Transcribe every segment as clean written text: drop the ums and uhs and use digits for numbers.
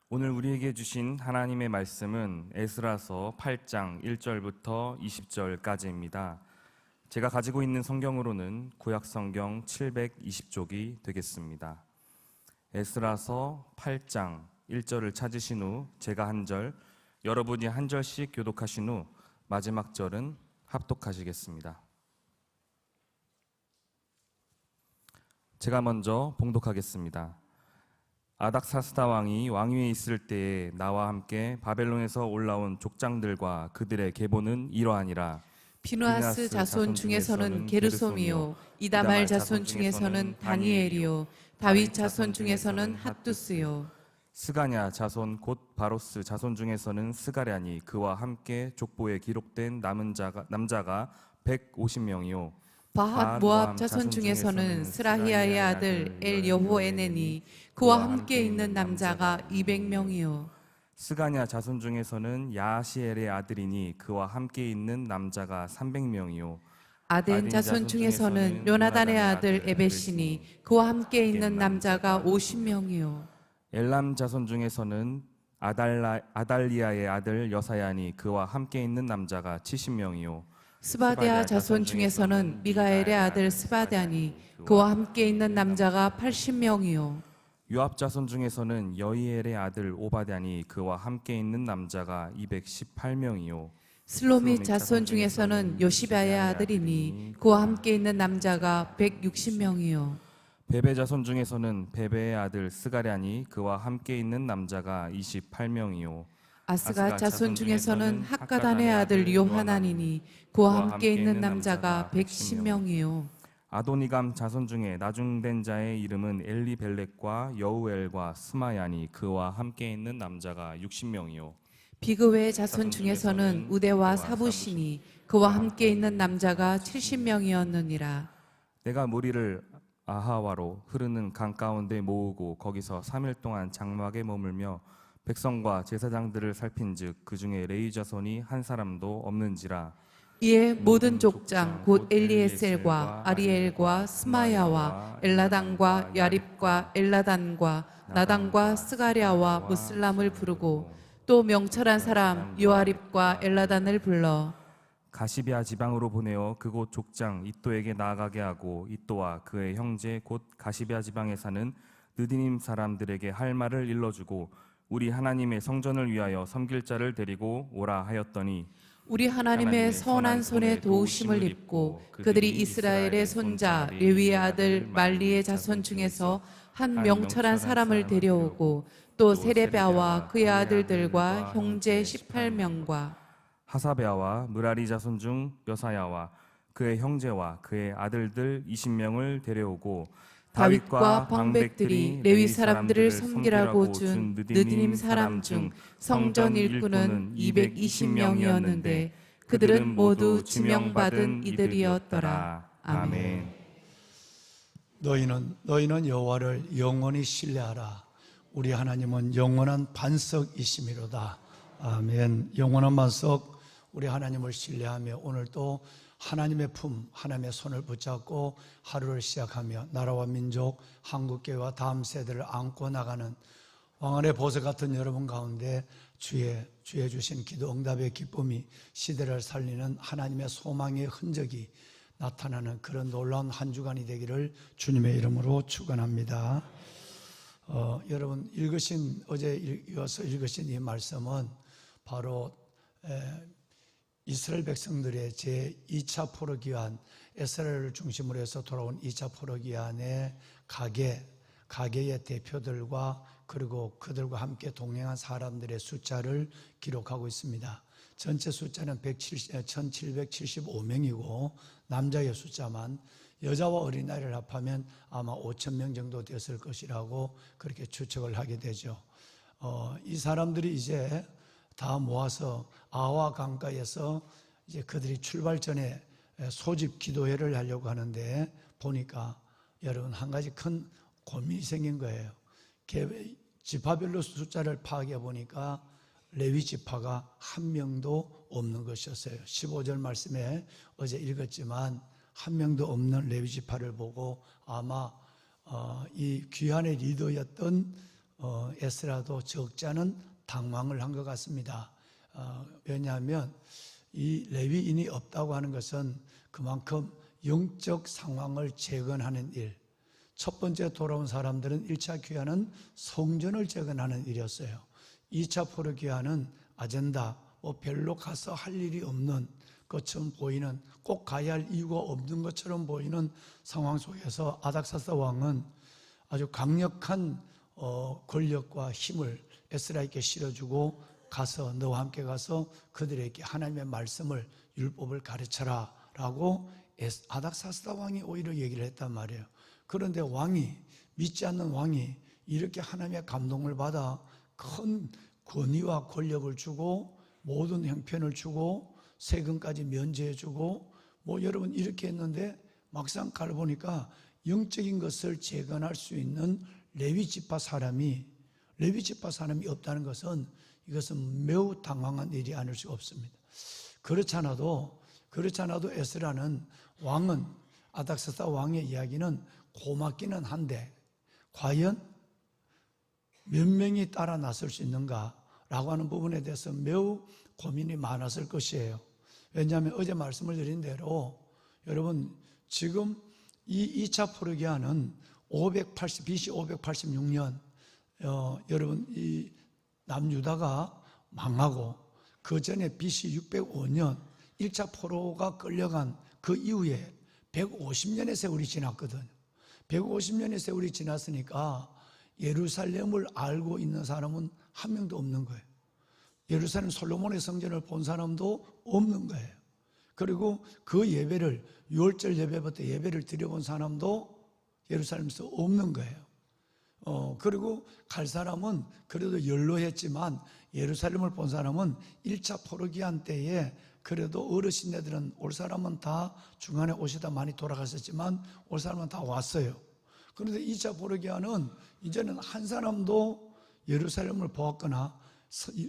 오늘 우리에게 주신 하나님의 말씀은 에스라서 8장 1절부터 20절까지입니다. 제가 가지고 있는 성경으로는 구약 성경 720쪽이 되겠습니다. 에스라서 8장 1절을 찾으신 후 제가 한 절, 여러분이 한 절씩 교독하신 후 마지막 절은 합독하시겠습니다. 제가 먼저 봉독하겠습니다. 아닥사스다 왕이 왕위에 있을 때에 나와 함께 바벨론에서 올라온 족장들과 그들의 계보는 이러하니라. 비누아스 자손 중에서는 게르솜이요, 이다말 자손 중에서는 다니엘이요, 다윗 자손 중에서는 핫두스요. 스가냐 자손 곧 바로스 자손 중에서는 스가랴니 그와 함께 족보에 기록된 남자가 150명이요. 바핫 모압 자손 중에서는 스라히아의 아들 엘여호에네니 그와 함께 있는 남자가 200명이요. 스가냐 자손 중에서는 야시엘의 아들이니 그와 함께 있는 남자가 300명이요. 아덴 자손 중에서는 요나단의 아들 에벳이니 그와 함께 있는 남자가 50명이요. 엘람 자손 중에서는 아달리아의 아들 여사야니 그와 함께 있는 남자가 70명이요. 스바데아 자손 중에서는 미가엘의 아들 스바데아니 그와 함께 있는 남자가 80명이요. 요압 자손 중에서는 여이엘의 아들 오바댜니 그와 함께 있는 남자가 218명이요. 슬로밋 자손 중에서는 요시바의 아들이니 그와 함께 있는 남자가 160명이요. 베베 자손 중에서는 베베의 아들 스가랴니 그와 함께 있는 남자가 28명이요. 아스가 자손 중에서는 학가단의 아들 요하나니니 그와 함께 있는 남자가 110명이요. 아도니감 자손 중에 나중된 자의 이름은 엘리벨렉과 여우엘과 스마야니 그와 함께 있는 남자가 60명이요. 비그웨 자손 중에서는 우데와 사부시니 그와 함께 있는 남자가 70명이었느니라. 내가 무리를 아하와로 흐르는 강 가운데 모으고 거기서 3일 동안 장막에 머물며 백성과 제사장들을 살핀즉 그 중에 레위 자손이 한 사람도 없는지라. 이에 모든 족장 곧 엘리에셀과 아리엘과 스마야와 엘라단과 야립과 엘라단과 나단과 스가랴와 무슬람을 부르고 또 명철한 사람 요아립과 엘라단을 불러 가시비아 지방으로 보내어 그곳 족장 이또에게 나아가게 하고 이또와 그의 형제 곧 가시비아 지방에 사는 느디님 사람들에게 할 말을 일러주고 우리 하나님의 성전을 위하여 섬길 자를 데리고 오라 하였더니 우리 하나님의 선한 손에 도우심을 입고 그들이 이스라엘의 손자 레위의 아들 말리의 자손 중에서 한 명철한 사람을 데려오고 또 세레비아와 그의 아들들과 형제 18명과 하사베아와 무라리 자손 중 여사야와 그의 형제와 그의 아들들 20명을 데려오고 다윗과 방백들이 레위 사람들을 섬기라고 준 느디님 사람 중 성전 일꾼은 220명이었는데 그들은 모두 지명받은 이들이었더라. 아멘. 너희는 여호와를 영원히 신뢰하라. 우리 하나님은 영원한 반석이시미로다. 아멘. 영원한 반석 우리 하나님을 신뢰하며 오늘도 하나님의 품, 하나님의 손을 붙잡고 하루를 시작하며 나라와 민족, 한국교회와 다음 세대를 안고 나가는 왕안의 보석 같은 여러분 가운데 주의 주신 기도 응답의 기쁨이 시대를 살리는 하나님의 소망의 흔적이 나타나는 그런 놀라운 한 주간이 되기를 주님의 이름으로 축원합니다. 여러분 어제 이어서 읽으신 이 말씀은 바로 이스라엘 백성들의 제2차 포로기한 에스라엘을 중심으로 해서 돌아온 2차 포로기한의 가계의 대표들과 그리고 그들과 함께 동행한 사람들의 숫자를 기록하고 있습니다. 전체 숫자는 1775명이고 남자의 숫자만 여자와 어린아이를 합하면 아마 5,000명 정도 되었을 것이라고 그렇게 추측을 하게 되죠. 이 사람들이 이제 다 모아서 아와 강가에서 이제 그들이 출발 전에 소집 기도회를 하려고 하는데 보니까 여러분 한 가지 큰 고민이 생긴 거예요. 지파별로 숫자를 파악해 보니까 레위 지파가 한 명도 없는 것이었어요. 15절 말씀에 어제 읽었지만 한 명도 없는 레위 지파를 보고 아마 이 귀환의 리더였던 에스라도 적지 않은 당황을 한 것 같습니다. 왜냐하면 이 레위인이 없다고 하는 것은 그만큼 영적 상황을 재건하는 일, 첫 번째 돌아온 사람들은 1차 귀환은 성전을 재건하는 일이었어요. 2차 포로 귀환은 아젠다, 별로 가서 할 일이 없는 것처럼 보이는, 꼭 가야 할 이유가 없는 것처럼 보이는 상황 속에서 아닥사스다 왕은 아주 강력한 권력과 힘을 에스라에게 실어주고 가서 너와 함께 가서 그들에게 하나님의 말씀을, 율법을 가르쳐라 라고 아닥사스다 왕이 오히려 얘기를 했단 말이에요. 그런데 믿지 않는 왕이 이렇게 하나님의 감동을 받아 큰 권위와 권력을 주고 모든 형편을 주고 세금까지 면제해주고 여러분 이렇게 했는데 막상 가보니까 영적인 것을 재건할 수 있는 레위지파 사람이 없다는 것은 이것은 매우 당황한 일이 아닐 수 없습니다. 그렇잖아도 에스라는 아닥사스다 왕의 이야기는 고맙기는 한데 과연 몇 명이 따라 나설 수 있는가라고 하는 부분에 대해서 매우 고민이 많았을 것이에요. 왜냐하면 어제 말씀을 드린 대로 여러분 지금 이 2차 포르기아는 BC 586년 여러분 이 남유다가 망하고 그 전에 BC 605년 1차 포로가 끌려간 그 이후에 150년의 세월이 지났거든요. 150년의 세월이 지났으니까 예루살렘을 알고 있는 사람은 한 명도 없는 거예요. 예루살렘 솔로몬의 성전을 본 사람도 없는 거예요. 그리고 그 예배를 6월절 예배부터 예배를 드려본 사람도 예루살렘에서 없는 거예요. 그리고 갈 사람은 그래도 연로했지만 예루살렘을 본 사람은 1차 포르기안 때에 그래도 어르신네들은 올 사람은 다 중간에 오시다 많이 돌아가셨지만 올 사람은 다 왔어요. 그런데 2차 포르기아는 이제는 한 사람도 예루살렘을 보았거나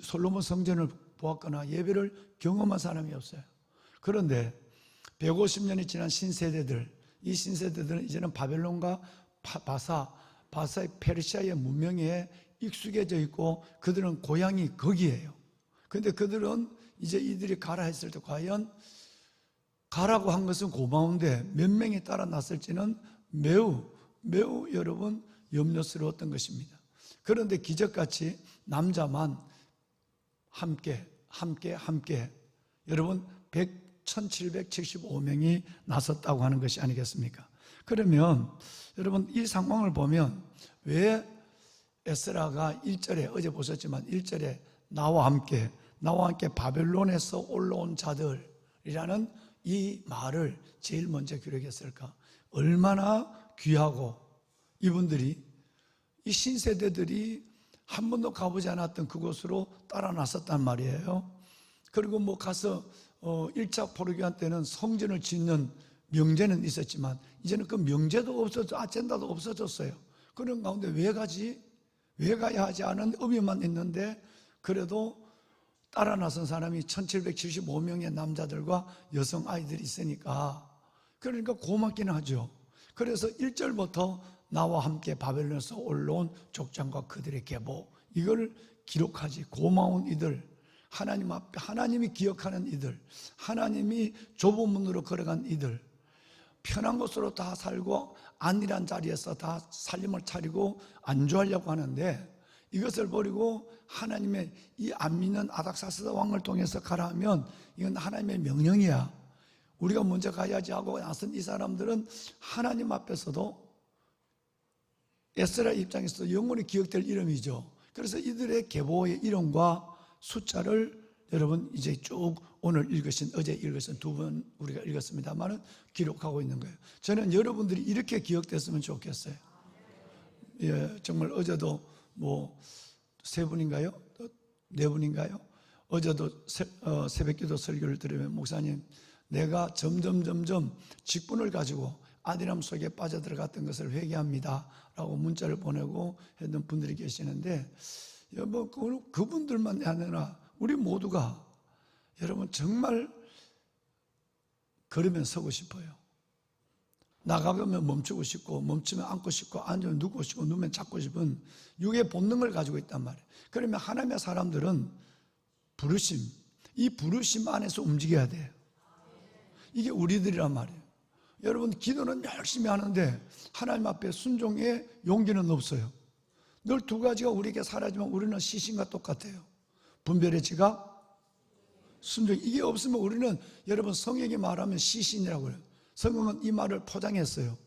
솔로몬 성전을 보았거나 예배를 경험한 사람이 없어요. 그런데 150년이 지난 신세대들, 이 신세대들은 이제는 바벨론과 바사의 페르시아의 문명에 익숙해져 있고 그들은 고향이 거기에요. 그런데 그들은 이제 이들이 가라 했을 때 과연 가라고 한 것은 고마운데 몇 명이 따라 났을지는 매우 여러분 염려스러웠던 것입니다. 그런데 기적같이 남자만 함께 여러분 1775명이 나섰다고 하는 것이 아니겠습니까? 그러면 여러분 이 상황을 보면 왜 에스라가 1절에 어제 보셨지만 1절에 나와 함께 바벨론에서 올라온 자들이라는 이 말을 제일 먼저 기록했을까? 얼마나 귀하고 이분들이 이 신세대들이 한 번도 가보지 않았던 그곳으로 따라 나섰단 말이에요. 그리고 가서 1차 포르기안 때는 성전을 짓는 명제는 있었지만 이제는 그 명제도 없어졌고 아젠다도 없어졌어요. 그런 가운데 왜 가지? 왜 가야 하지 않은 의미만 있는데 그래도 따라 나선 사람이 1775명의 남자들과 여성 아이들이 있으니까 그러니까 고맙긴 하죠. 그래서 1절부터 나와 함께 바벨론에서 올라온 족장과 그들의 계보 이걸 기록하지. 고마운 이들, 하나님 앞에 하나님이 기억하는 이들, 하나님이 좁은 문으로 걸어간 이들, 편한 곳으로 다 살고 안일한 자리에서 다 살림을 차리고 안주하려고 하는데 이것을 버리고 하나님의 이 안 믿는 아닥사스다 왕을 통해서 가라 하면 이건 하나님의 명령이야. 우리가 먼저 가야지 하고 나선 이 사람들은 하나님 앞에서도 에스라 입장에서도 영원히 기억될 이름이죠. 그래서 이들의 계보의 이름과 숫자를 여러분 이제 쭉 오늘 읽으신 어제 읽으신 두 번 우리가 읽었습니다만은 기록하고 있는 거예요. 저는 여러분들이 이렇게 기억됐으면 좋겠어요. 예, 정말 어제도 세 분인가요? 네 분인가요? 어제도 새벽기도 설교를 들으면 목사님 내가 점점 직분을 가지고 아디람 속에 빠져들어갔던 것을 회개합니다 라고 문자를 보내고 했던 분들이 계시는데 그분들만 아니라 우리 모두가 여러분 정말 걸으면 서고 싶어요. 나가면 멈추고 싶고, 멈추면 앉고 싶고, 앉으면 눕고 싶고, 누우면 잡고 싶은 육의 본능을 가지고 있단 말이에요. 그러면 하나님의 사람들은 부르심, 이 부르심 안에서 움직여야 돼요. 이게 우리들이란 말이에요. 여러분, 기도는 열심히 하는데 하나님 앞에 순종의 용기는 없어요. 늘 두 가지가 우리에게 사라지면 우리는 시신과 똑같아요. 분별의 지각, 순종. 이게 없으면 우리는, 여러분, 성경이 말하면 시신이라고 해요. 성경은 이 말을 포장했어요.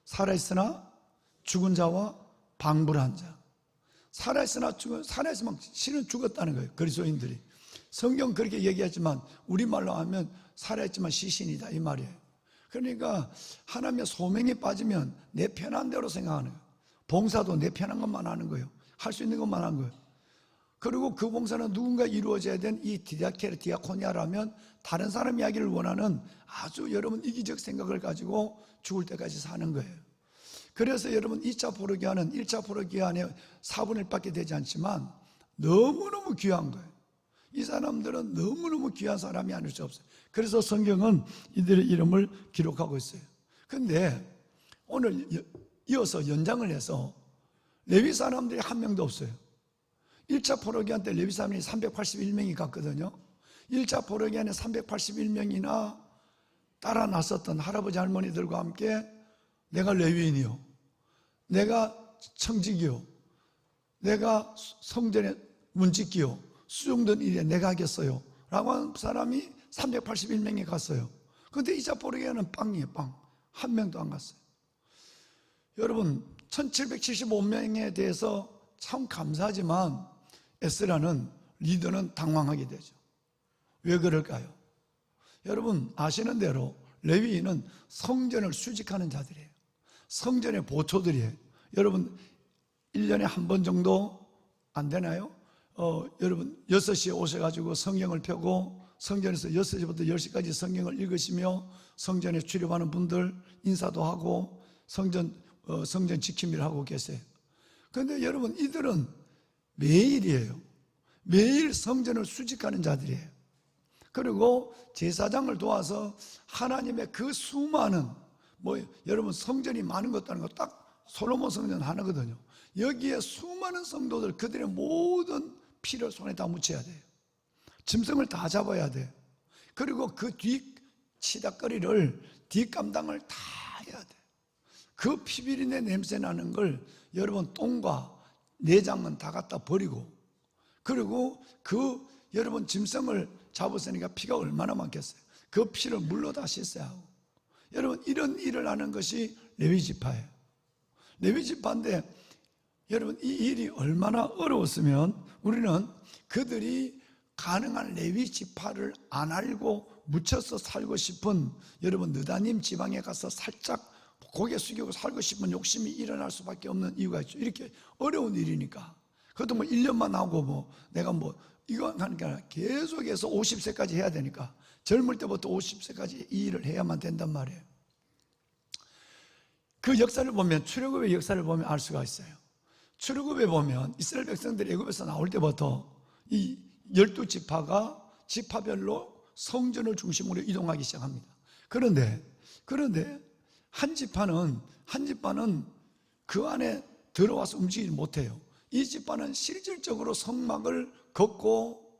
살아있으나 죽은 자와 방불한 자. 살아있으면 실은 죽었다는 거예요. 그리스도인들이. 성경 그렇게 얘기하지만 우리말로 하면 살아있지만 시신이다, 이 말이에요. 그러니까 하나님의 소명에 빠지면 내 편한 대로 생각하는 거예요. 봉사도 내 편한 것만 하는 거예요. 할 수 있는 것만 하는 거예요. 그리고 그 봉사는 누군가 이루어져야 된 이 디아코니아라면 다른 사람 이야기를 원하는 아주 여러분 이기적 생각을 가지고 죽을 때까지 사는 거예요. 그래서 여러분 2차 포로기한은 1차 포로기한의 4분의 1밖에 되지 않지만 너무너무 귀한 거예요. 이 사람들은 너무너무 귀한 사람이 아닐 수 없어요. 그래서 성경은 이들의 이름을 기록하고 있어요. 그런데 오늘 이어서 연장을 해서 레위 사람들이 한 명도 없어요. 1차 포로기한 때 레위 사람이 381명이 갔거든요. 1차 포로기한에 381명이나 따라 나섰던 할아버지 할머니들과 함께 내가 레위인이요, 내가 청직이요, 내가 성전에 문짓기요, 수종된 일에 내가 하겠어요 라고 한 사람이 381명이 갔어요. 그런데 2차 포로기한은 빵이에요. 빵. 한 명도 안 갔어요. 여러분, 1775명에 대해서 참 감사하지만 에스라는, 리더는 당황하게 되죠. 왜 그럴까요? 여러분 아시는 대로 레위인은 성전을 수직하는 자들이에요. 성전의 보초들이에요. 여러분 1년에 한 번 정도 안 되나요? 여러분 6시에 오셔가지고 성경을 펴고 성전에서 6시부터 10시까지 성경을 읽으시며 성전에 출입하는 분들 인사도 하고 성전 지킴이를 하고 계세요. 그런데 여러분 이들은 매일이에요. 매일 성전을 수직하는 자들이에요. 그리고 제사장을 도와서 하나님의 그 수많은, 여러분 성전이 많은 것도 아니고 딱 솔로몬 성전 하나거든요. 여기에 수많은 성도들, 그들의 모든 피를 손에 다 묻혀야 돼요. 짐승을 다 잡아야 돼요. 그리고 그 뒷 치닥거리를, 뒷감당을 다 해야 돼요. 그 피비린내 냄새 나는 걸 여러분 똥과 내장은 다 갖다 버리고, 그리고 그 여러분 짐승을 잡았으니까 피가 얼마나 많겠어요. 그 피를 물로 다 씻어야 하고. 여러분 이런 일을 하는 것이 레위지파예요. 레위지파인데 여러분 이 일이 얼마나 어려웠으면 우리는 그들이 가능한 레위지파를 안 알고 묻혀서 살고 싶은, 여러분 느다님 지방에 가서 살짝 고개 숙이고 살고 싶은 욕심이 일어날 수밖에 없는 이유가 있죠. 이렇게 어려운 일이니까. 그것도 1년만 하고 내가 이거 하니까 계속해서 50세까지 해야 되니까 젊을 때부터 50세까지 이 일을 해야만 된단 말이에요. 그 역사를 보면, 출애굽의 역사를 보면 알 수가 있어요. 출애굽에 보면 이스라엘 백성들이 애굽에서 나올 때부터 이 12지파가 지파별로 성전을 중심으로 이동하기 시작합니다. 그런데 한 지파는 그 안에 들어와서 움직이지 못해요. 이 지파는 실질적으로 성막을 걷고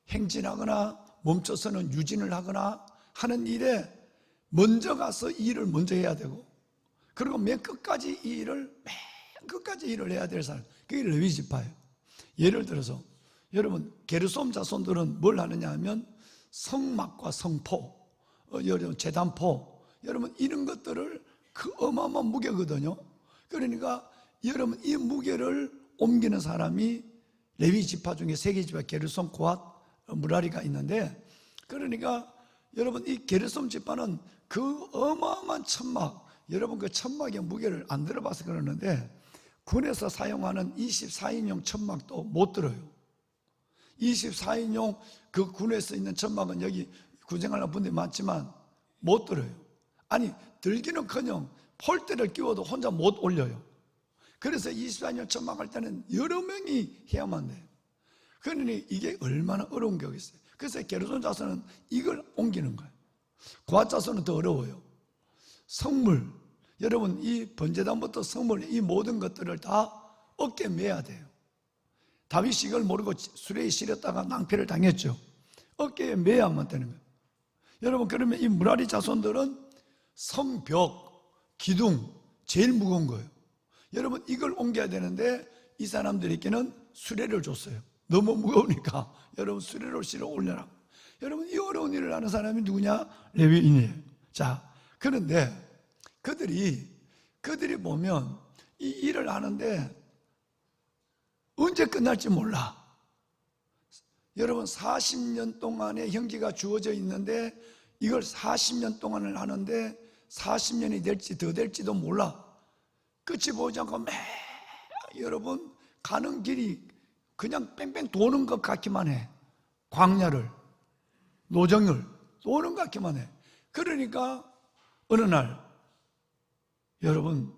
행진하거나 멈춰서는 유진을 하거나 하는 일에 먼저 가서 이 일을 먼저 해야 되고, 그리고 맨 끝까지 일을 해야 될 사람, 그게 레위 지파예요. 예를 들어서 여러분 게르솜 자손들은 뭘 하느냐 하면 성막과 성포, 여러분 제단포, 여러분 이런 것들을 그 어마어마한 무게거든요. 그러니까 여러분 이 무게를 옮기는 사람이 레위 지파 중에 세 개 지파, 게르솜, 고핫, 무라리가 있는데, 그러니까 여러분 이 게르솜 지파는 그 어마어마한 천막, 여러분 그 천막의 무게를 안 들어봐서 그러는데 군에서 사용하는 24인용 천막도 못 들어요. 24인용 그 군에서 있는 천막은 여기 군생활하는 분들이 많지만 못 들어요. 아니 들기는커녕 폴대를 끼워도 혼자 못 올려요. 그래서 24년 천막할 때는 여러 명이 해야만 돼요. 그러니 이게 얼마나 어려운 격이었어요. 그래서 게르솜 자손은 이걸 옮기는 거예요. 고핫 자손은 더 어려워요. 성물, 여러분 이 번제단부터 성물 이 모든 것들을 다 어깨에 매야 돼요. 다윗이 이걸 모르고 수레에 실었다가 낭패를 당했죠. 어깨에 매야만 되는 거예요. 여러분 그러면 이 무라리 자손들은 성벽, 기둥 제일 무거운 거예요. 여러분 이걸 옮겨야 되는데 이 사람들에게는 수레를 줬어요. 너무 무거우니까 여러분 수레를 실어 올려라. 여러분 이 어려운 일을 하는 사람이 누구냐? 레위인이에요. 자, 그런데 그들이 보면 이 일을 하는데 언제 끝날지 몰라. 여러분 40년 동안의 형기가 주어져 있는데 이걸 40년 동안을 하는데 40년이 될지 더 될지도 몰라. 끝이 보지 않고 매 여러분 가는 길이 그냥 뺑뺑 도는 것 같기만 해. 광야를, 노정을 도는 것 같기만 해. 그러니까 어느 날 여러분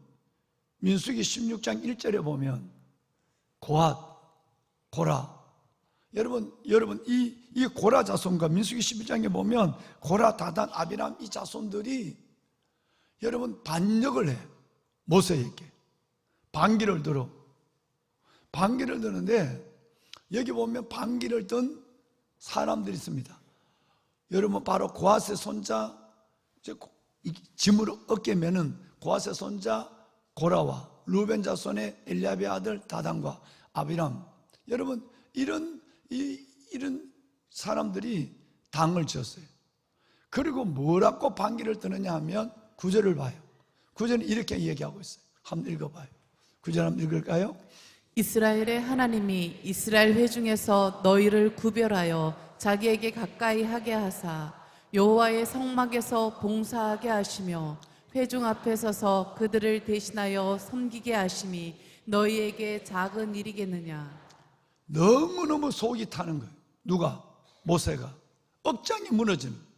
민수기 16장 1절에 보면 고앗, 고라. 여러분 이 고라 자손과 민수기 11장에 보면 고라, 다단, 아비람 이 자손들이 여러분 반역을 해. 모세에게 반기를 들어. 반기를 드는데 여기 보면 반기를 든 사람들이 있습니다. 여러분 바로 고앗의 손자, 짐을 어깨에 매는 고앗의 손자 고라와 루벤 자손의 엘리압의 아들 다단과 아비람. 여러분 이런 사람들이 당을 지었어요. 그리고 뭐라고 반기를 드느냐 하면 구절을 봐요. 구절은 이렇게 얘기하고 있어요. 한번 읽어봐요. 구절 한번 읽을까요? 이스라엘의 하나님이 이스라엘 회중에서 너희를 구별하여 자기에게 가까이 하게 하사 여호와의 성막에서 봉사하게 하시며 회중 앞에 서서 그들을 대신하여 섬기게 하심이 너희에게 작은 일이겠느냐. 너무너무 속이 타는 거예요. 누가? 모세가. 억장이 무너지는 거예요.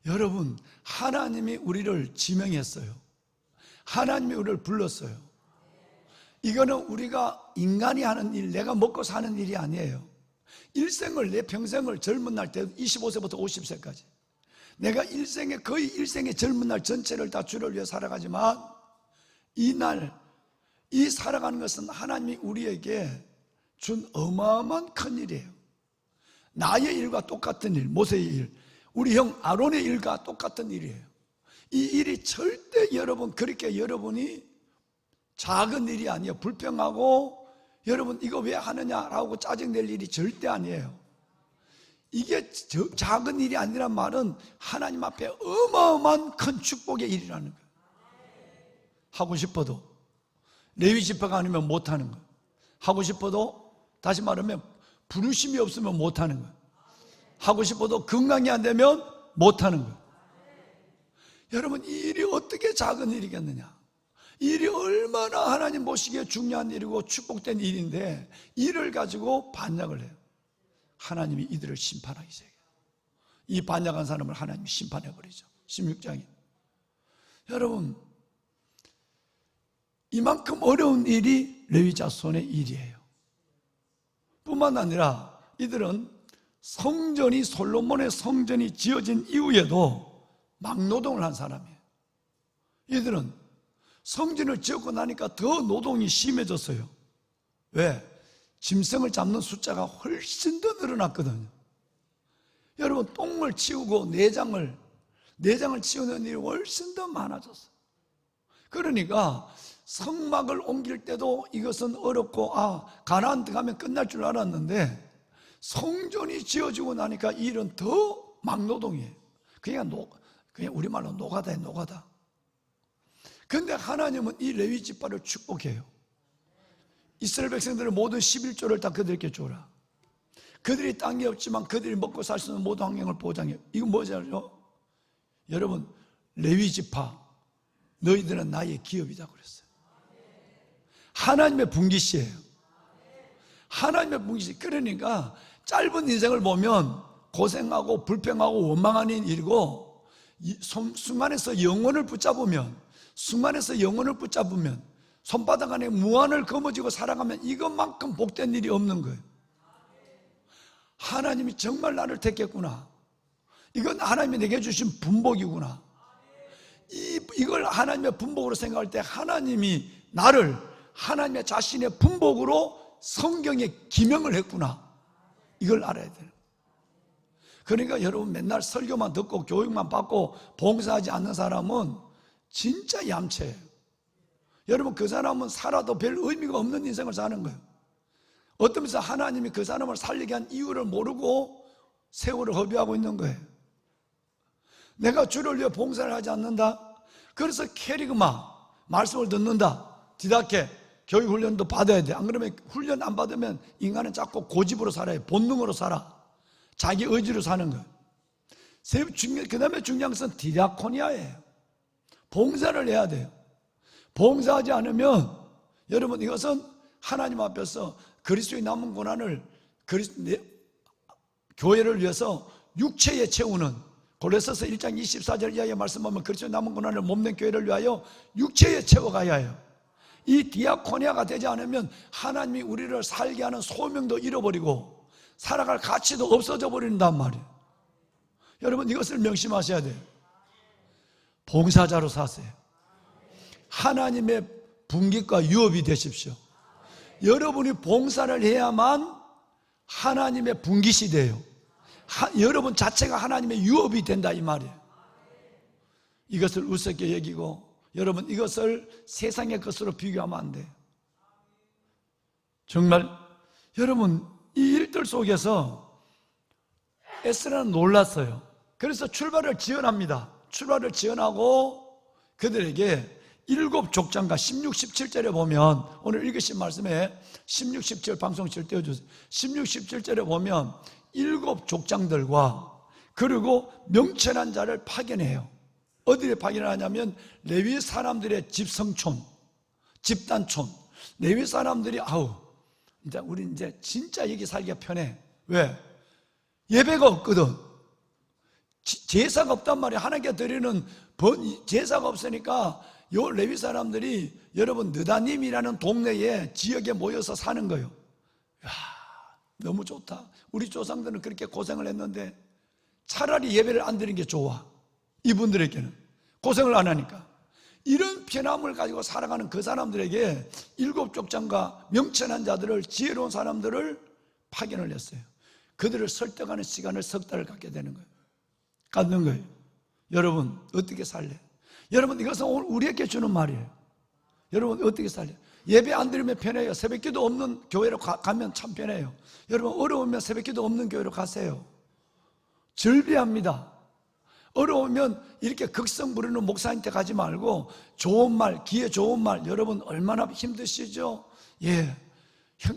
여러분 하나님이 우리를 지명했어요. 하나님이 우리를 불렀어요. 이거는 우리가 인간이 하는 일, 내가 먹고 사는 일이 아니에요. 일생을, 내 평생을 젊은 날 때 25세부터 50세까지 내가 거의 일생의 젊은 날 전체를 다 주를 위해 살아가지만 이 살아가는 것은 하나님이 우리에게 준 어마어마한 큰 일이에요. 나의 일과 똑같은 일, 모세의 일, 우리 형 아론의 일과 똑같은 일이에요. 이 일이 절대 그렇게 여러분이 작은 일이 아니에요. 불평하고 여러분 이거 왜 하느냐라고 짜증낼 일이 절대 아니에요. 이게 작은 일이 아니란 말은 하나님 앞에 어마어마한 큰 축복의 일이라는 거예요. 하고 싶어도 레위 지파가 아니면 못하는 거예요. 하고 싶어도 다시 말하면 부르심이 없으면 못하는 거예요. 하고 싶어도 건강이 안 되면 못하는 거예요. 여러분 이 일이 어떻게 작은 일이겠느냐. 이 일이 얼마나 하나님 보시기에 중요한 일이고 축복된 일인데 이를 가지고 반역을 해요. 하나님이 이들을 심판하기 시작해요. 이 반역한 사람을 하나님이 심판해버리죠. 16장에 여러분 이만큼 어려운 일이 레위 자손의 일이에요. 뿐만 아니라 이들은 솔로몬의 성전이 지어진 이후에도 막노동을 한 사람이에요. 이들은 성전을 지었고 나니까 더 노동이 심해졌어요. 왜? 짐승을 잡는 숫자가 훨씬 더 늘어났거든요. 여러분 똥을 치우고 내장을 치우는 일이 훨씬 더 많아졌어요. 그러니까 성막을 옮길 때도 이것은 어렵고 가나안 들어가면 끝날 줄 알았는데 성전이 지어지고 나니까 이 일은 더 막노동이에요. 그냥 우리말로 노가다예요. 노가다. 그런데 하나님은 이 레위 지파를 축복해요. 이스라엘 백성들은 모든 11조를 다 그들에게 줘라. 그들이 땅이 없지만 그들이 먹고 살 수 있는 모든 환경을 보장해요. 이건 뭐지 알죠? 여러분 레위 지파 너희들은 나의 기업이다 그랬어요. 하나님의 분깃이에요. 하나님의 분깃이. 그러니까 짧은 인생을 보면 고생하고 불평하고 원망하는 일이고 순간에서 영혼을 붙잡으면 손바닥 안에 무한을 거머쥐고 살아가면 이것만큼 복된 일이 없는 거예요. 하나님이 정말 나를 택했구나. 이건 하나님이 내게 주신 분복이구나. 이걸 하나님의 분복으로 생각할 때 하나님이 나를 하나님의 자신의 분복으로 성경에 기명을 했구나, 이걸 알아야 돼요. 그러니까 여러분 맨날 설교만 듣고 교육만 받고 봉사하지 않는 사람은 진짜 얌체예요. 여러분 그 사람은 살아도 별 의미가 없는 인생을 사는 거예요. 어떤 면에서 하나님이 그 사람을 살리게 한 이유를 모르고 세월을 허비하고 있는 거예요. 내가 주를 위해 봉사를 하지 않는다, 그래서 캐리그마 말씀을 듣는다, 디다케 교육훈련도 받아야 돼. 안 그러면 훈련 안 받으면 인간은 자꾸 고집으로 살아요. 본능으로 살아. 자기 의지로 사는 거예요. 그 다음에 중요한 것은 디다코니아예요. 봉사를 해야 돼요. 봉사하지 않으면 여러분 이것은 하나님 앞에서 그리스도의 남은 고난을 교회를 위해서 육체에 채우는, 골로새서 1장 24절 이하의 말씀하면 그리스도의 남은 고난을 몸된 교회를 위하여 육체에 채워가야 해요. 이 디아코니아가 되지 않으면 하나님이 우리를 살게 하는 소명도 잃어버리고 살아갈 가치도 없어져 버린단 말이에요. 여러분 이것을 명심하셔야 돼요. 봉사자로 사세요. 하나님의 분깃과 유업이 되십시오. 여러분이 봉사를 해야만 하나님의 분깃이 돼요. 여러분 자체가 하나님의 유업이 된다 이 말이에요. 이것을 우습게 여기고 여러분 이것을 세상의 것으로 비교하면 안 돼요. 정말 여러분 이 일들 속에서 에스라는 놀랐어요. 그래서 출발을 지연합니다. 출발을 지연하고 그들에게 7족장과 16, 17절에 보면 오늘 읽으신 말씀에 16, 17 방송실 띄워주세요. 16, 17절에 보면 7족장들과 그리고 명철한 자를 파견해요. 어디에 파견하냐면 레위 사람들의 집성촌, 집단촌. 레위 사람들이 이제 우리 이제 진짜 여기 살기가 편해. 왜? 예배가 없거든. 제사가 없단 말이야. 하나님께 드리는 제사가 없으니까 요 레위 사람들이 여러분 느다님이라는 동네에 지역에 모여서 사는 거예요. 야, 너무 좋다. 우리 조상들은 그렇게 고생을 했는데 차라리 예배를 안 드리는 게 좋아. 이분들에게는 고생을 안 하니까. 이런 편함을 가지고 살아가는 그 사람들에게 7족장과 명철한 자들을, 지혜로운 사람들을 파견을 했어요. 그들을 설득하는 시간을 석 달을 갖게 되는 거예요. 갖는 거예요. 여러분 어떻게 살래? 여러분 이것은 오늘 우리에게 주는 말이에요. 여러분 어떻게 살래? 예배 안 드리면 편해요. 새벽기도 없는 교회로 가면 참 편해요. 여러분 어려우면 새벽기도 없는 교회로 가세요. 절비합니다. 어려우면 이렇게 극성 부르는 목사한테 가지 말고 좋은 말, 기회 좋은 말. 여러분 얼마나 힘드시죠? 예,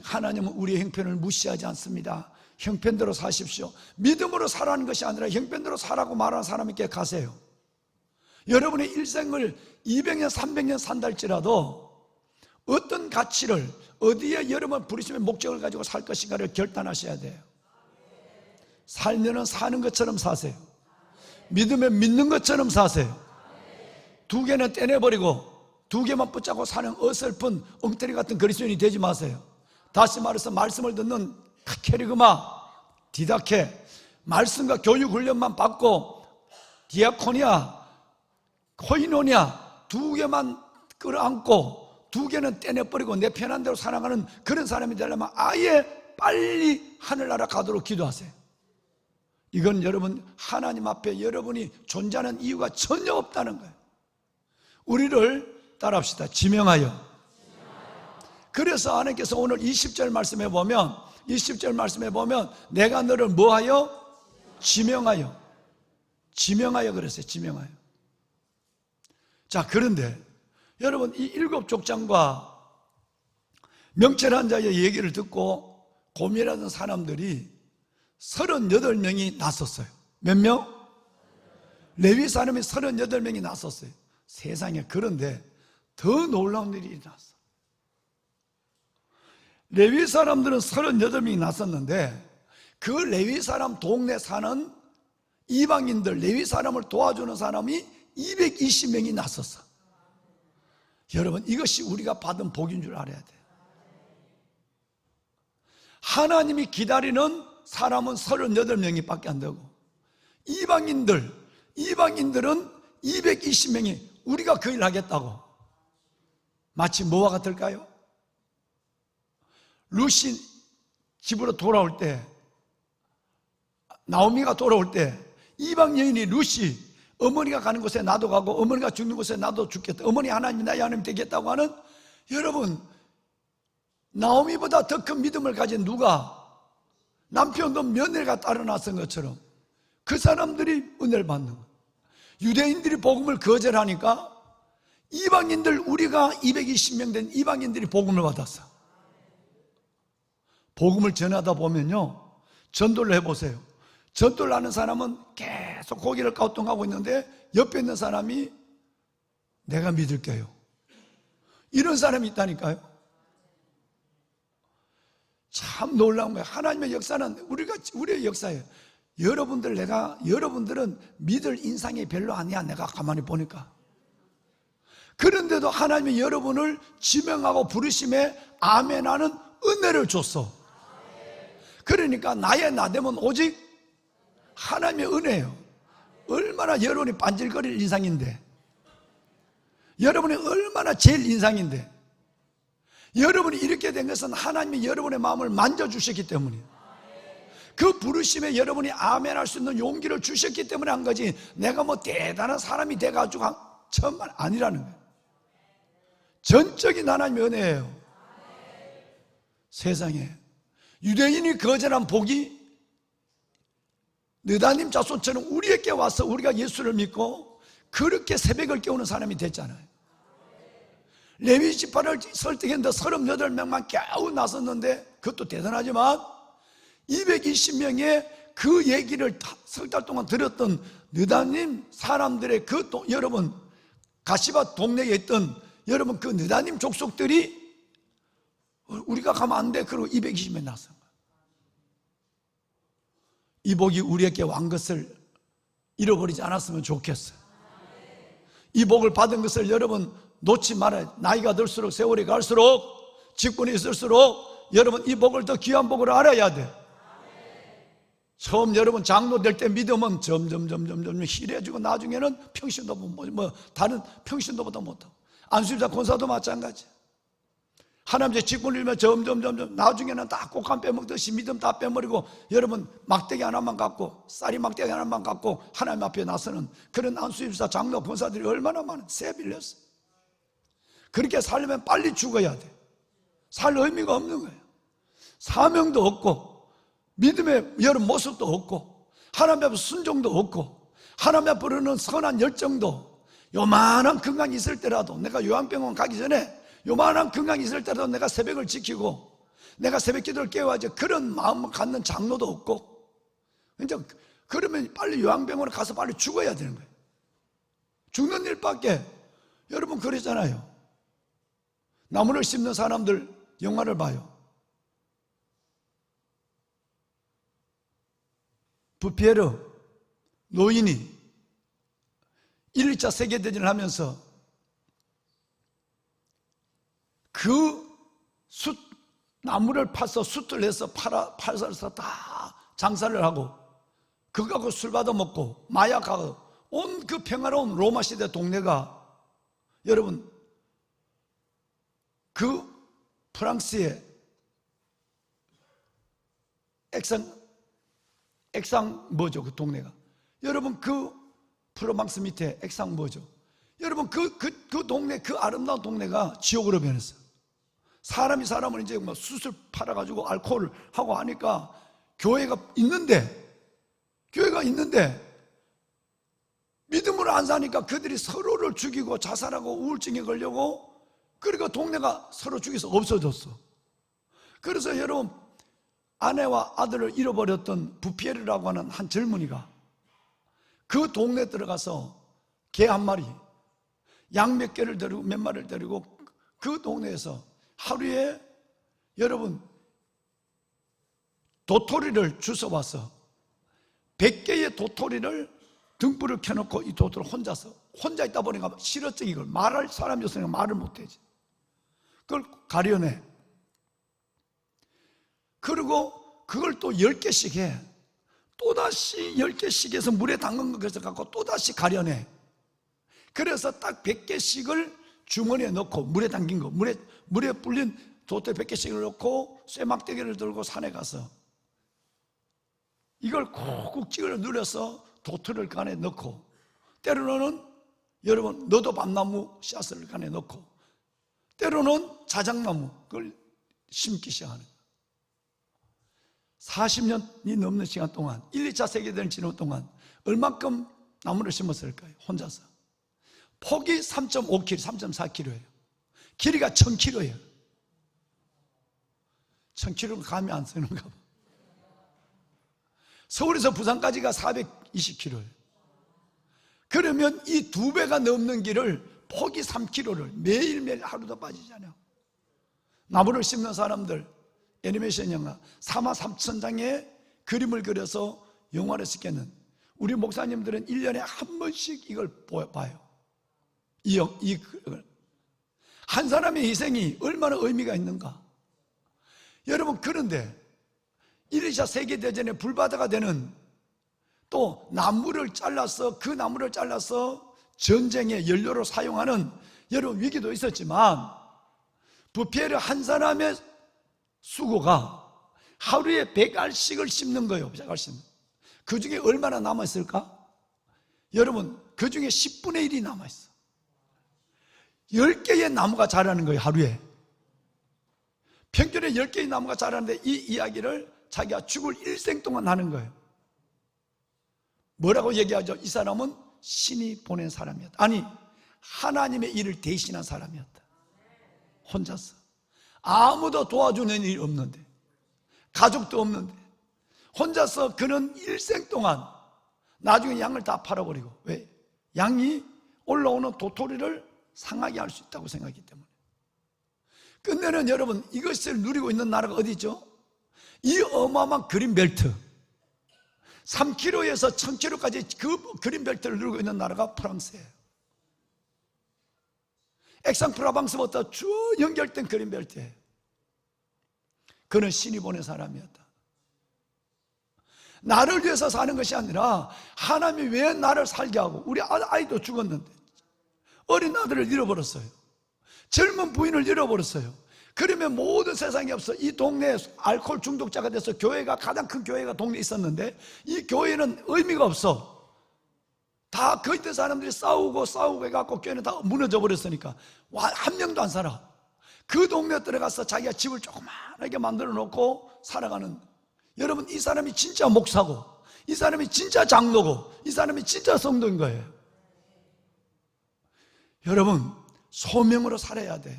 하나님은 우리의 형편을 무시하지 않습니다. 형편대로 사십시오. 믿음으로 살아가는 것이 아니라 형편대로 살라고 말하는 사람에게 가세요. 여러분의 일생을 200년, 300년 산다 할지라도 어떤 가치를 어디에 여러분 부르심의 목적을 가지고 살 것인가를 결단하셔야 돼요. 살면은 사는 것처럼 사세요. 믿으면 믿는 것처럼 사세요. 2개는 떼내버리고 2개만 붙잡고 사는 어설픈 엉터리 같은 그리스도인이 되지 마세요. 다시 말해서 말씀을 듣는 캐리그마, 디다케, 말씀과 교육 훈련만 받고 디아코니아, 코이노니아 2개만 끌어안고 2개는 떼내버리고 내 편한 대로 살아가는 그런 사람이 되려면 아예 빨리 하늘나라 가도록 기도하세요. 이건 여러분 하나님 앞에 여러분이 존재하는 이유가 전혀 없다는 거예요. 우리를 따라합시다. 지명하여. 그래서 하나님께서 오늘 20절 말씀에 보면 내가 너를 뭐하여? 지명하여. 지명하여 그랬어요. 지명하여. 자, 그런데 여러분 이 7족장과 명철한 자의 얘기를 듣고 고민하던 사람들이 38명이 나섰어요. 몇 명? 레위 사람이 38명이 나섰어요. 세상에. 그런데 더 놀라운 일이 일어났어. 레위 사람들은 38명이 나섰는데 그 레위 사람 동네 사는 이방인들, 레위 사람을 도와주는 사람이 220명이 나섰어. 여러분 이것이 우리가 받은 복인 줄 알아야 돼요. 하나님이 기다리는 사람은 38명이 밖에 안 되고 이방인들은 220명이 우리가 그 일 하겠다고. 마치 뭐와 같을까요? 루시 집으로 돌아올 때, 나오미가 돌아올 때 이방 여인이 루시, 어머니가 가는 곳에 나도 가고 어머니가 죽는 곳에 나도 죽겠다, 어머니 하나님이 나의 하나님 되겠다고 하는, 여러분, 나오미보다 더 큰 믿음을 가진 누가, 남편도 며느리가 따라 나선 것처럼 그 사람들이 은혜를 받는 거예요. 유대인들이 복음을 거절하니까 이방인들, 우리가 220명 된 이방인들이 복음을 받았어. 복음을 전하다 보면요, 전도를 해보세요. 전도를 하는 사람은 계속 고개를 갸우뚱하고 있는데 옆에 있는 사람이 내가 믿을게요, 이런 사람이 있다니까요. 참 놀라운 거예요. 하나님의 역사는 우리의 역사예요. 여러분들은 믿을 인상이 별로 아니야, 내가 가만히 보니까. 그런데도 하나님이 여러분을 지명하고 부르심에 아멘하는 은혜를 줬어. 그러니까 나의 나됨은 오직 하나님의 은혜예요. 얼마나 여러분이 반질거릴 인상인데, 여러분이 얼마나 제일 인상인데, 여러분이 이렇게 된 것은 하나님이 여러분의 마음을 만져주셨기 때문이에요. 그 부르심에 여러분이 아멘할 수 있는 용기를 주셨기 때문에 한 거지, 내가 뭐 대단한 사람이 돼가지고 정말 아니라는 거예요. 전적인 하나님의 은혜예요. 세상에 유대인이 거절한 복이 느다님 자손처럼 우리에게 와서 우리가 예수를 믿고 그렇게 새벽을 깨우는 사람이 됐잖아요. 레위 지파를 설득했는데 38명만 겨우 나섰는데, 그것도 대단하지만 220명의 그 얘기를 석 달 동안 들었던 느다님 사람들의 여러분, 가시바 동네에 있던 여러분 그 느다님 족속들이 우리가 가면 안 돼, 그리고 220명 나선 거예요. 이 복이 우리에게 왕 것을 잃어버리지 않았으면 좋겠어요. 이 복을 받은 것을 여러분 놓지 말아요. 나이가 들수록, 세월이 갈수록, 직분이 있을수록 여러분 이 복을 더 귀한 복으로 알아야 돼. 처음 여러분 장로 될 때 믿음은 점점 희래지고 나중에는 평신도 다른 평신도보다 못하고, 안수집사 권사도 마찬가지. 하나님의 직분을 잃으면 점점 나중에는 다 꼭한 빼먹듯이 믿음 다 빼버리고 여러분 막대기 하나만 갖고, 쌀이 막대기 하나만 갖고 하나님 앞에 나서는 그런 안수집사, 장로, 권사들이 얼마나 많아. 새 빌렸어. 그렇게 살려면 빨리 죽어야 돼. 살 의미가 없는 거예요. 사명도 없고 믿음의 여러분 모습도 없고 하나님 앞에 순종도 없고 하나님 앞에 부르는 선한 열정도, 요만한 건강이 있을 때라도, 내가 요양병원 가기 전에 요만한 건강이 있을 때라도 내가 새벽을 지키고 내가 새벽 기도를 깨워야지, 그런 마음을 갖는 장로도 없고, 이제 그러면 빨리 요양병원에 가서 빨리 죽어야 되는 거예요. 죽는 일밖에. 여러분 그러잖아요. 나무를 심는 사람들 영화를 봐요. 부피에르 노인이 1, 2차 세계대전을 하면서 그 나무를 파서 숯을 내서 팔아서 다 장사를 하고 그거 갖고 술 받아 먹고 마약하고 온 그 평화로운 로마 시대 동네가, 여러분 그 프랑스의 액상 뭐죠? 그 동네가, 여러분 그 프로방스 밑에 액상 뭐죠? 여러분 그 동네, 그 아름다운 동네가 지옥으로 변했어요. 사람을 이제 막 숯을 팔아가지고 알코올을 하고 하니까 교회가 있는데 믿음으로 안 사니까 그들이 서로를 죽이고 자살하고 우울증에 걸려고, 그러니까 동네가 서로 죽여서 없어졌어. 그래서 여러분 아내와 아들을 잃어버렸던 부피에르라고 하는 한 젊은이가 그 동네에 들어가서 개 한 마리, 양 몇 개를 데리고 몇 마리를 데리고 그 동네에서 하루에 여러분 도토리를 주워와서 100개의 도토리를 등불을 켜놓고 이 도토리를 혼자 있다 보니까 실어증이, 걸 말할 사람이 없으니까 말을 못하지. 그걸 가려내. 그리고 그걸 또 10개씩 해. 또다시 10개씩 해서 물에 담근 거 그래서 갖고 또다시 가려내. 그래서 딱 100개씩을 주머니에 넣고 물에 담긴 거, 물에 불린 도토리 100개씩을 넣고 쇠막대기를 들고 산에 가서 이걸 콕콕 찌그러 눌러서 도토리를 그 안에 넣고, 때로는 여러분 너도 밤나무 씨앗을 그 안에 넣고, 때로는 자작나무 그걸 심기 시작하는 거예요. 40년이 넘는 시간 동안, 1, 2차 세계대전 지나는 동안 얼만큼 나무를 심었을까요? 혼자서. 폭이 3.5km, 3.4km예요. 길이가 1000km예요. 1000km는 감이 안 쓰는가 봐. 서울에서 부산까지가 420km예요. 그러면 이 2배가 넘는 길을, 폭이 3km를 매일매일 하루도 빠지지 않아요. 나무를 심는 사람들, 애니메이션 영화 43,000장의 그림을 그려서 영화를 찍겠는 우리 목사님들은 1년에 한 번씩 이걸 봐요. 한 사람의 희생이 얼마나 의미가 있는가. 여러분, 그런데 1, 2차 세계대전에 불바다가 되는, 또 나무를 잘라서, 그 나무를 잘라서 전쟁의 연료로 사용하는 여러분 위기도 있었지만, 부피에르 한 사람의 수고가 하루에 100알씩을 심는 거예요. 100알씩. 그 중에 얼마나 남아있을까? 여러분, 그 중에 10분의 1이 남아있어. 10개의 나무가 자라는 거예요, 하루에. 평균에 10개의 나무가 자라는데 이 이야기를 자기가 죽을 일생 동안 하는 거예요. 뭐라고 얘기하죠? 이 사람은 신이 보낸 사람이었다. 아니, 하나님의 일을 대신한 사람이었다. 혼자서. 아무도 도와주는 일이 없는데, 가족도 없는데, 혼자서 그는 일생 동안, 나중에 양을 다 팔아버리고. 왜? 양이 올라오는 도토리를 상하게 할 수 있다고 생각했기 때문에. 끝내는 여러분, 이것을 누리고 있는 나라가 어디 있죠? 이 어마어마한 그린벨트, 3km에서 1000km까지 그 그린벨트를 누리고 있는 나라가 프랑스예요. 액상프라방스부터 쭉 연결된 그린벨트예요. 그는 신이 보낸 사람이었다. 나를 위해서 사는 것이 아니라 하나님이 왜 나를 살게 하고, 우리 아이도 죽었는데 어린 아들을 잃어버렸어요. 젊은 부인을 잃어버렸어요. 그러면 모든 세상에 없어. 이 동네에 알코올 중독자가 돼서 교회가, 가장 큰 교회가 동네에 있었는데 이 교회는 의미가 없어. 다 거기 있던 사람들이 싸우고 해갖고 교회는 다 무너져 버렸으니까 한 명도 안 살아. 그 동네에 들어가서 자기가 집을 조그만하게 만들어 놓고 살아가는, 여러분, 이 사람이 진짜 목사고, 이 사람이 진짜 장로고, 이 사람이 진짜 성도인 거예요. 여러분, 소명으로 살아야 돼요.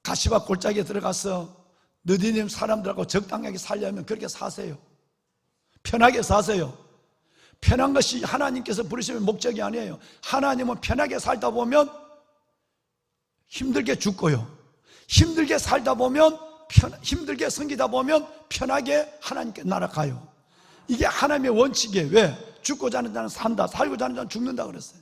가시밭 골짜기에 들어가서 너희들 사람들하고 적당하게 살려면 그렇게 사세요. 편하게 사세요. 편한 것이 하나님께서 부르시는 목적이 아니에요. 하나님은 편하게 살다 보면 힘들게 죽고요, 힘들게 살다 보면 힘들게 섬기다 보면 편하게 하나님께 날아가요. 이게 하나님의 원칙이에요. 왜? 죽고자 하는 자는 산다, 살고자 하는 자는 죽는다 그랬어요.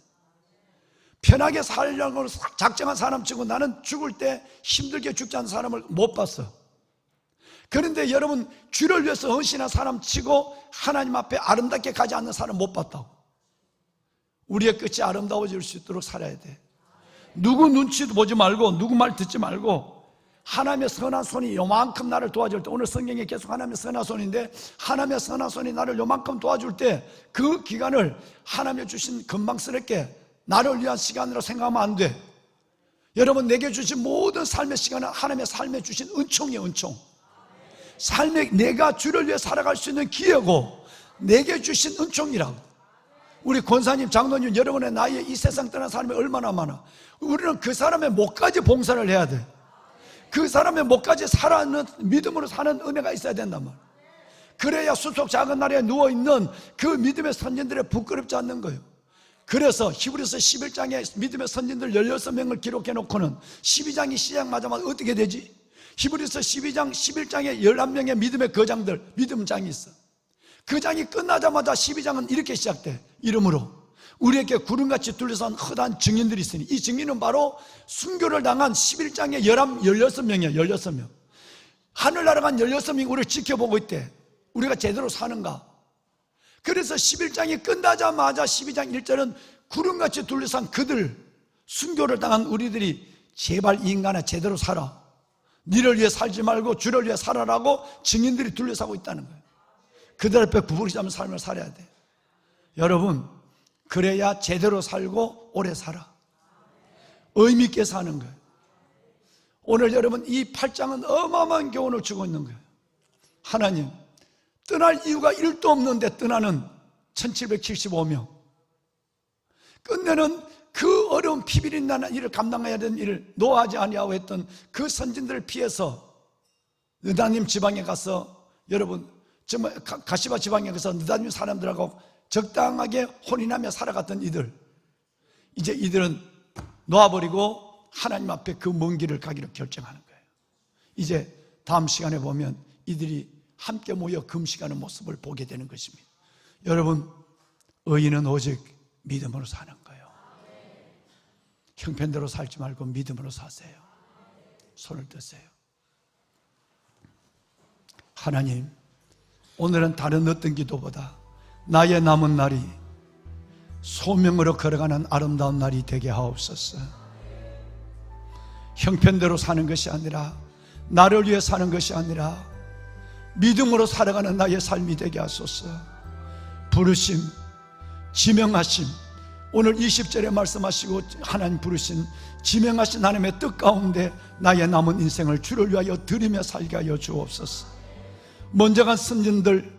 편하게 살려고 작정한 사람 치고 나는 죽을 때 힘들게 죽지 않는 사람을 못 봤어. 그런데 여러분, 주를 위해서 헌신한 사람 치고 하나님 앞에 아름답게 가지 않는 사람 못 봤다고. 우리의 끝이 아름다워질 수 있도록 살아야 돼. 누구 눈치도 보지 말고, 누구 말 듣지 말고, 하나님의 선한 손이 요만큼 나를 도와줄 때, 오늘 성경에 계속 하나님의 선한 손인데, 하나님의 선한 손이 나를 요만큼 도와줄 때 그 기간을 하나님이 주신 금방스럽게 나를 위한 시간으로 생각하면 안 돼. 여러분, 내게 주신 모든 삶의 시간은 하나님의 삶에 주신 은총이에요. 은총. 삶에 내가 주를 위해 살아갈 수 있는 기회고 내게 주신 은총이라고. 우리 권사님, 장로님, 여러분의 나이에 이 세상 떠난 사람이 얼마나 많아. 우리는 그 사람의 목까지 봉사를 해야 돼. 그 사람의 목까지 살아는 믿음으로 사는 은혜가 있어야 된단 말이야. 그래야 수속 작은 나라에 누워있는 그 믿음의 선진들의 부끄럽지 않는 거예요. 그래서 히브리서 11장에 믿음의 선진들 16명을 기록해 놓고는 12장이 시작하자마자 어떻게 되지? 히브리서 12장 11장에 11명의 믿음의 거장들, 믿음장이 있어. 그 장이 끝나자마자 12장은 이렇게 시작돼. 이름으로 우리에게 구름같이 둘러싼 허다한 증인들이 있으니, 이 증인은 바로 순교를 당한 11장의 16명이에요. 16명. 하늘나라 간 16명이 우리를 지켜보고 있대. 우리가 제대로 사는가? 그래서 11장이 끝나자마자 12장 1절은 구름같이 둘러싼 그들, 순교를 당한 우리들이 제발 인간아 제대로 살아, 니를 위해 살지 말고 주를 위해 살아라고 증인들이 둘러싸고 있다는 거예요. 그들 앞에 구부러지지 않는 삶을 살아야 돼. 여러분, 그래야 제대로 살고 오래 살아, 의미 있게 사는 거예요. 오늘 여러분, 이 8장은 어마어마한 교훈을 주고 있는 거예요. 하나님, 떠날 이유가 1도 없는데 떠나는 1775명, 끝내는 그 어려운 피비린 나는 일을 감당해야 되는 일을 노하지 아니하고 했던 그 선진들을 피해서 느다님 지방에 가서, 여러분 정말 가시바 지방에 가서 느다님 사람들하고 적당하게 혼인하며 살아갔던 이들, 이제 이들은 놓아버리고 하나님 앞에 그 먼 길을 가기로 결정하는 거예요. 이제 다음 시간에 보면 이들이 함께 모여 금식하는 모습을 보게 되는 것입니다. 여러분, 의인은 오직 믿음으로 사는 거예요. 형편대로 살지 말고 믿음으로 사세요. 손을 드세요. 하나님, 오늘은 다른 어떤 기도보다 나의 남은 날이 소명으로 걸어가는 아름다운 날이 되게 하옵소서. 형편대로 사는 것이 아니라, 나를 위해 사는 것이 아니라 믿음으로 살아가는 나의 삶이 되게 하소서. 부르심, 지명하심, 오늘 20절에 말씀하시고 하나님 부르신 지명하신 하나님의 뜻 가운데 나의 남은 인생을 주를 위하여 드리며 살게 하여 주옵소서. 먼저 간 선진들,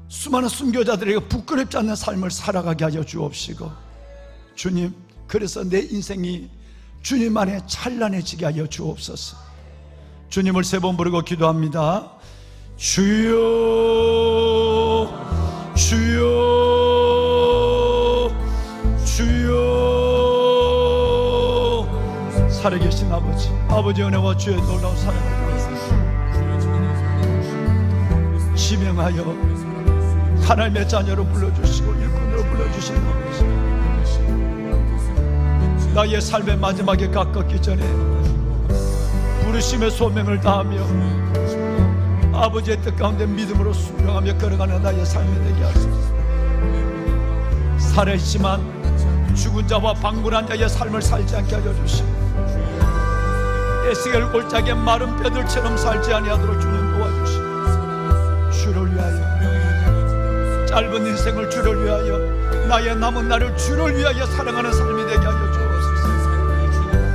수많은 순교자들에게 부끄럽지 않는 삶을 살아가게 하여 주옵시고, 주님, 그래서 내 인생이 주님 안에 찬란해지게 하여 주옵소서. 주님을 3번 부르고 기도합니다. 주여, 주여, 주여. 살아계신 아버지, 아버지 은혜와 주의 놀라운 사랑을 지명하여 하나님의 자녀로 불러주시고 일꾼으로 불러주신 아버지, 나의 삶의 마지막에 가깝기 전에 부르심의 소명을 다하며 아버지의 뜻 가운데 믿음으로 순종하며 걸어가는 나의 삶이 되게 하소서. 살아있지만 죽은 자와 방불한 자의 삶을 살지 않게 하여 주시고, 에스겔 골짜기의 마른 뼈들처럼 살지 아니하도록 주님 도와주시고, 주를 위하여, 짧은 인생을 주를 위하여, 나의 남은 날을 주를 위하여 살아가는 삶이 되게 하여 주옵소서.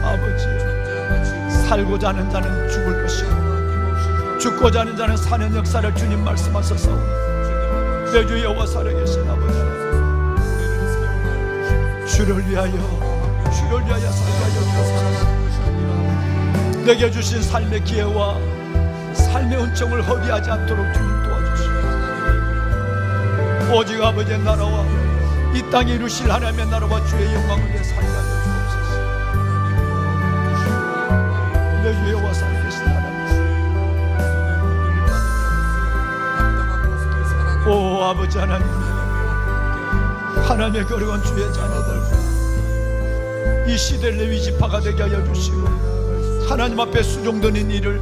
아버지, 살고자 하는 자는 죽을 것이고 죽고자 하는 자는 사는 역사를 주님 말씀하셔서 내 주 여호와 살아계신 아버지, 주를 위하여 살게 하여 주옵소서. 내게 주신 삶의 기회와 삶의 은총을 허비하지 않도록 주님 도와주시고, 오직 아버지의 나라와 이 땅에 이루실 하나님의 나라와 주의 영광을 위해 살게 하여 주옵소서. 내 주 여호와 살아계신 하나님, 오 아버지 하나님, 하나님의 거룩한 주의 자녀들, 이 시대를 내 위지파가 되게 하여 주시고, 하나님 앞에 수종드는 일을,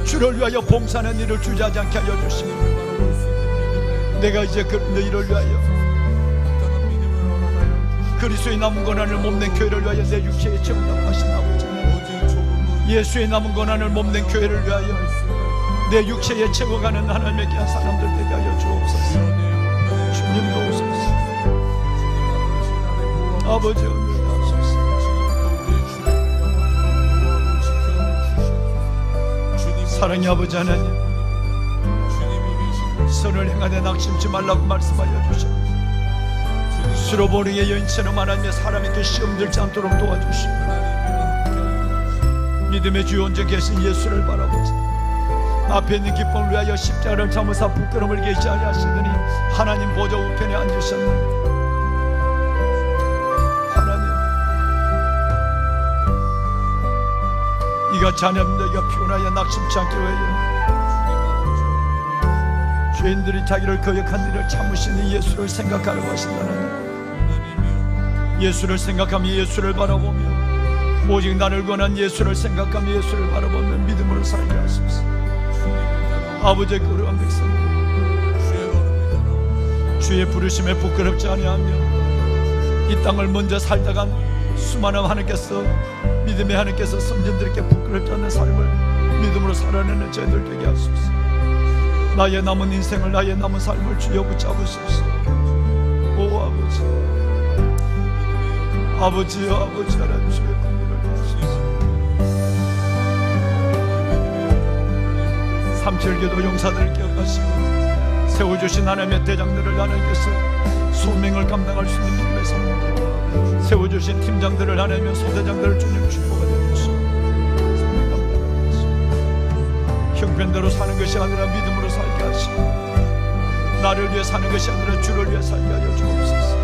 주를 위하여 봉사하는 일을 주저하지 않게 하여 주시고, 내가 이제 너희를 위하여 그리스도의 남은 고난을 몸낸 교회를 위하여 내 육체에 정답하신 아버지, 예수의 남은 고난을 몸낸 교회를 위하여 내 육체에 채워가는 하나님의 귀한 사람들 되게 하여 주옵소서. 주님 도우소서. 아버지 은혜하소서. 사랑의 아버지 하나님, 선을 행하되 낙심치 말라고 말씀하여 주시고, 수로보리의 여인처럼 하나님의 사람에게 시험 들지 않도록 도와주시고, 믿음의 주 온전 계신 예수를 바라보자 앞에 있는 기쁨을 위하여 십자가를 참으사 부끄러움을 계시하려 하시더니 하나님 보좌 우편에 앉으셨는데, 하나님, 이가 자녀들에게 피곤하여 낙심치 않게 하여 죄인들이 자기를 거역한 일을 참으시는 예수를 생각하라고 하신다. 하나님, 예수를 생각하며 예수를 바라보며, 오직 나를 권한 예수를 생각하며 예수를 바라보며 믿음으로 살게 하소서. 아버지의 거룩한 백성들, 주의 부르심에 부끄럽지 아니하며 이 땅을 먼저 살다간 수많은 하나님께서 믿음의 하나님께서 선진들에게 부끄럽지 않는 삶을 믿음으로 살아내는 저희들 되게 하소서. 나의 남은 인생을 나의 남은 삶을 주여 붙잡으소서. 오 아버지, 아버지여 아버지 하나님 주의 긍휼을 주시옵소서. 삼칠기도 용사들을 기억하시고 세워주신 하나님의 대장들을 하나님께서 소명을 감당할 수 있는 믿음의 삶을 세워주신 팀장들을 하나님의 소대장들을 주님 축복하여 주시고 소명 감당하게 하시고 형편대로 사는 것이 아니라 믿음으로 살게 하시고 나를 위해 사는 것이 아니라 주를 위해 살게 하여 주옵소서.